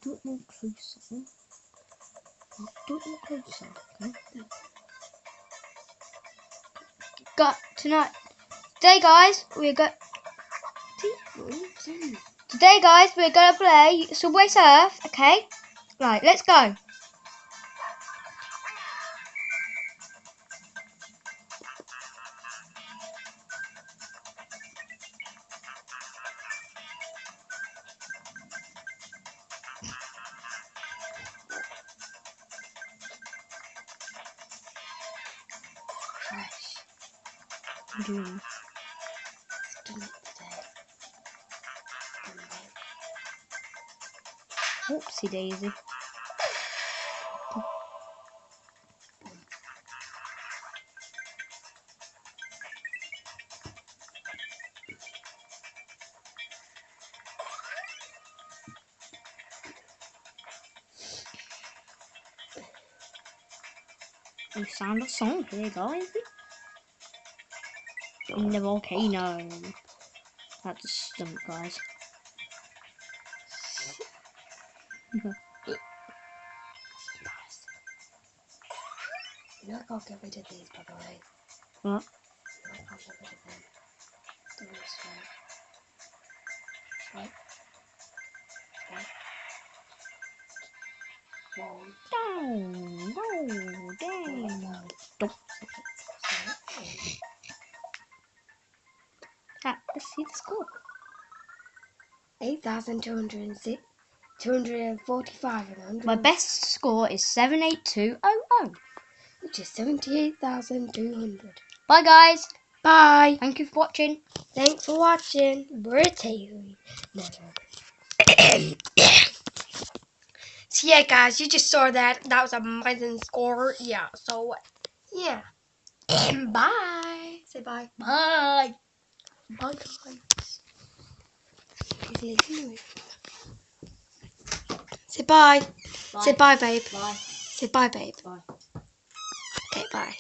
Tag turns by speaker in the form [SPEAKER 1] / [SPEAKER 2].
[SPEAKER 1] Do it more closer. Do it more closer. Okay. Got tonight. Today, guys, we're going. Today, guys, we're gonna play Subway Surf. Okay. Right. Let's go. I'm doing it. Whoopsie daisy. We found a song here, guys. In the volcano. That's a stump, guys.
[SPEAKER 2] Look, I'll get rid of these, by the way.
[SPEAKER 1] What?
[SPEAKER 2] Look, I'll get rid of them. Do this right. Right. Whoa.
[SPEAKER 1] Down, go, down. Don't. Let's see the score.
[SPEAKER 2] 8,206, 245 and 100.
[SPEAKER 1] My best score is 78200.
[SPEAKER 2] Which is 78,200.
[SPEAKER 1] Bye, guys.
[SPEAKER 2] Bye.
[SPEAKER 1] Thank you for watching.
[SPEAKER 2] Thanks for watching. Britainly. So yeah, guys, you just saw that. That was a amazing score. Yeah. So yeah. Bye. Say bye.
[SPEAKER 1] Bye.
[SPEAKER 2] Bye, guys. Say bye.
[SPEAKER 1] Bye.
[SPEAKER 2] Say bye, babe.
[SPEAKER 1] Bye.
[SPEAKER 2] Say bye, babe.
[SPEAKER 1] Bye.
[SPEAKER 2] Okay, bye.